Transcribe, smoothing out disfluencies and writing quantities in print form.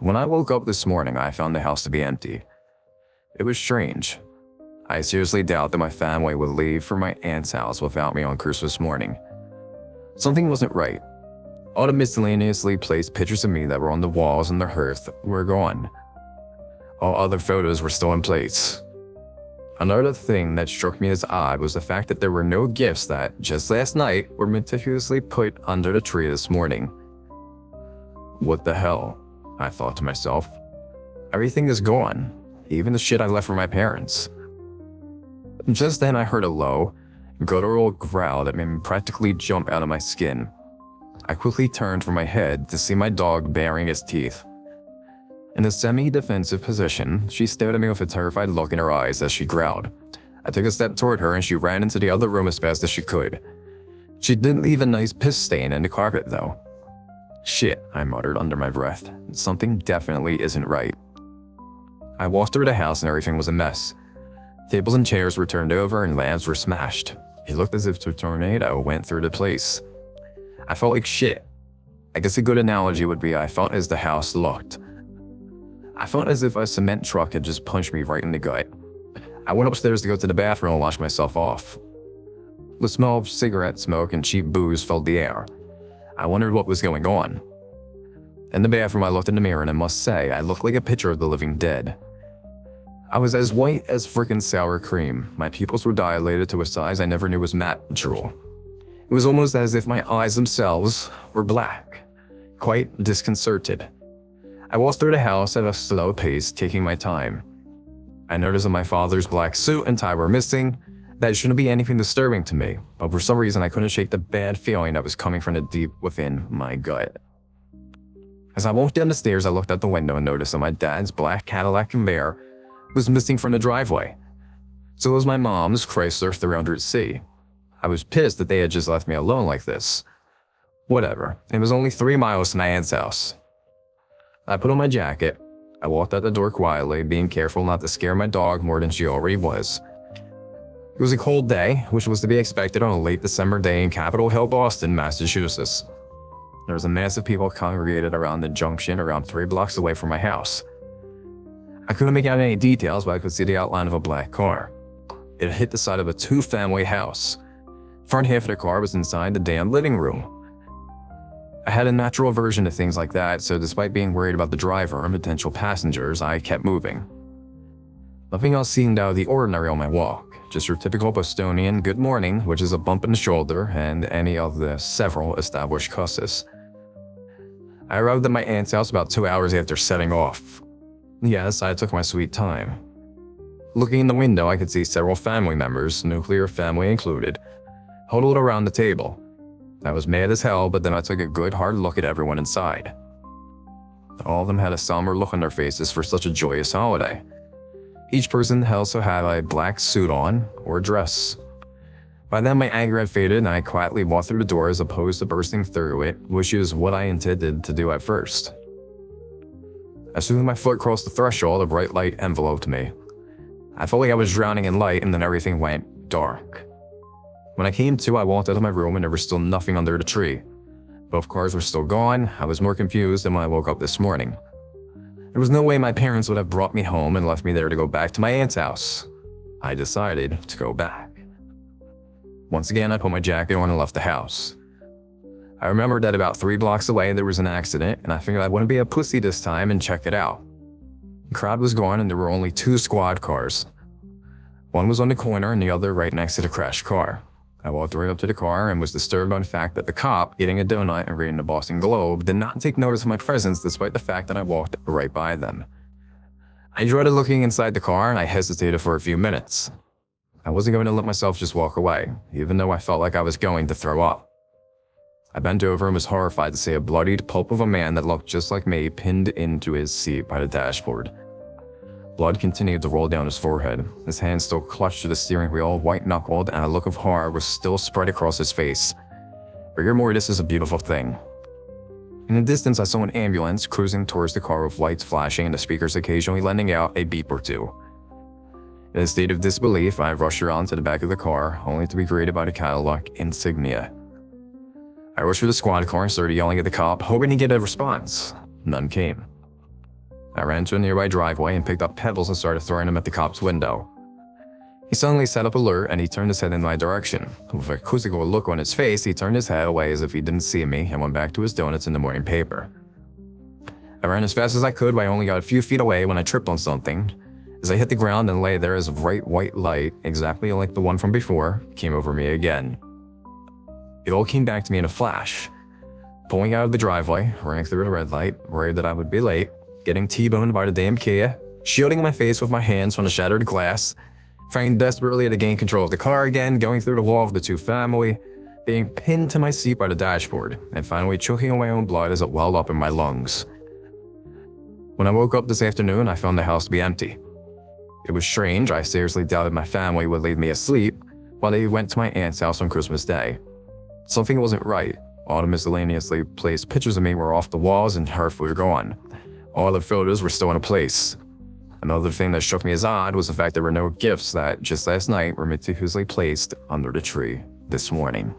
When I woke up this morning, I found the house to be empty. It was strange. I seriously doubt that my family would leave for my aunt's house without me on Christmas morning. Something wasn't right. All the miscellaneously placed pictures of me that were on the walls and the hearth were gone. All other photos were still in place. Another thing that struck me as odd was the fact that there were no gifts that, just last night, were meticulously put under the tree this morning. What the hell? I thought to myself. Everything is gone, even the shit I left for my parents. Just then I heard a low, guttural growl that made me practically jump out of my skin. I quickly turned from my head to see my dog baring his teeth. In a semi-defensive position, she stared at me with a terrified look in her eyes as she growled. I took a step toward her and she ran into the other room as fast as she could. She did leave a nice piss stain in the carpet though. Shit, I muttered under my breath. Something definitely isn't right. I walked through the house and everything was a mess. Tables and chairs were turned over and lamps were smashed. It looked as if a tornado went through the place. I felt like shit. I guess a good analogy would be I felt as the house looked. I felt as if a cement truck had just punched me right in the gut. I went upstairs to go to the bathroom and wash myself off. The smell of cigarette smoke and cheap booze filled the air. I wondered what was going on. In the bathroom, I looked in the mirror and I must say, I looked like a picture of the living dead. I was as white as frickin' sour cream. My pupils were dilated to a size I never knew was natural. It was almost as if my eyes themselves were black. Quite disconcerted. I walked through the house at a slow pace, taking my time. I noticed that my father's black suit and tie were missing. That shouldn't be anything disturbing to me, but for some reason I couldn't shake the bad feeling that was coming from the deep within my gut. As I walked down the stairs, I looked out the window and noticed that my dad's black Cadillac Convair was missing from the driveway. So was my mom's Chrysler 300C. I was pissed that they had just left me alone like this. Whatever, it was only 3 miles to my aunt's house. I put on my jacket. I walked out the door quietly, being careful not to scare my dog more than she already was. It was a cold day, which was to be expected on a late December day in Capitol Hill, Boston, Massachusetts. There was a mass of people congregated around the junction around 3 blocks away from my house. I couldn't make out any details, but I could see the outline of a black car. It hit the side of a 2-family house. Front half of the car was inside the damn living room. I had a natural aversion to things like that, so despite being worried about the driver and potential passengers, I kept moving. Nothing else seemed out of the ordinary on my walk, just your typical Bostonian good morning, which is a bump in the shoulder, and any of the several established cusses. I arrived at my aunt's house about 2 hours after setting off. Yes, I took my sweet time. Looking in the window, I could see several family members, nuclear family included, huddled around the table. I was mad as hell, but then I took a good hard look at everyone inside. All of them had a somber look on their faces for such a joyous holiday. Each person also had a black suit on, or dress. By then my anger had faded and I quietly walked through the door as opposed to bursting through it, which is what I intended to do at first. As soon as my foot crossed the threshold, a bright light enveloped me. I felt like I was drowning in light and then everything went dark. When I came to, I walked out of my room and there was still nothing under the tree. Both cars were still gone. I was more confused than when I woke up this morning. There was no way my parents would have brought me home and left me there to go back to my aunt's house. I decided to go back. Once again, I put my jacket on and left the house. I remembered that about 3 blocks away there was an accident, and I figured I wouldn't be a pussy this time and check it out. The crowd was gone and there were only 2 squad cars. One was on the corner and the other right next to the crashed car. I walked right up to the car and was disturbed by the fact that the cop, eating a donut and reading the Boston Globe, did not take notice of my presence despite the fact that I walked right by them. I dreaded looking inside the car and I hesitated for a few minutes. I wasn't going to let myself just walk away, even though I felt like I was going to throw up. I bent over and was horrified to see a bloodied pulp of a man that looked just like me pinned into his seat by the dashboard. Blood continued to roll down his forehead. His hand still clutched to the steering wheel, white-knuckled, and a look of horror was still spread across his face. Rigor mortis is a beautiful thing. In the distance, I saw an ambulance cruising towards the car with lights flashing and the speakers occasionally lending out a beep or two. In a state of disbelief, I rushed around to the back of the car, only to be greeted by the Cadillac insignia. I rushed to the squad car and started yelling at the cop, hoping to get a response. None came. I ran to a nearby driveway and picked up pebbles and started throwing them at the cop's window. He suddenly sat up alert and he turned his head in my direction. With a quizzical look on his face, he turned his head away as if he didn't see me and went back to his donuts in the morning paper. I ran as fast as I could, but I only got a few feet away when I tripped on something. As I hit the ground and lay there as a bright white light, exactly like the one from before, came over me again. It all came back to me in a flash. Pulling out of the driveway, running through the red light, worried that I would be late, getting T-boned by the damn Kia, shielding my face with my hands from the shattered glass, trying desperately to gain control of the car again, going through the wall of the two family, being pinned to my seat by the dashboard, and finally choking on my own blood as it welled up in my lungs. When I woke up this afternoon, I found the house to be empty. It was strange. I seriously doubted my family would leave me asleep while they went to my aunt's house on Christmas Day. Something wasn't right. All the miscellaneously placed pictures of me were off the walls and half were gone. All the photos were still in place. Another thing that struck me as odd was the fact there were no gifts that, just last night, were meticulously placed under the tree this morning.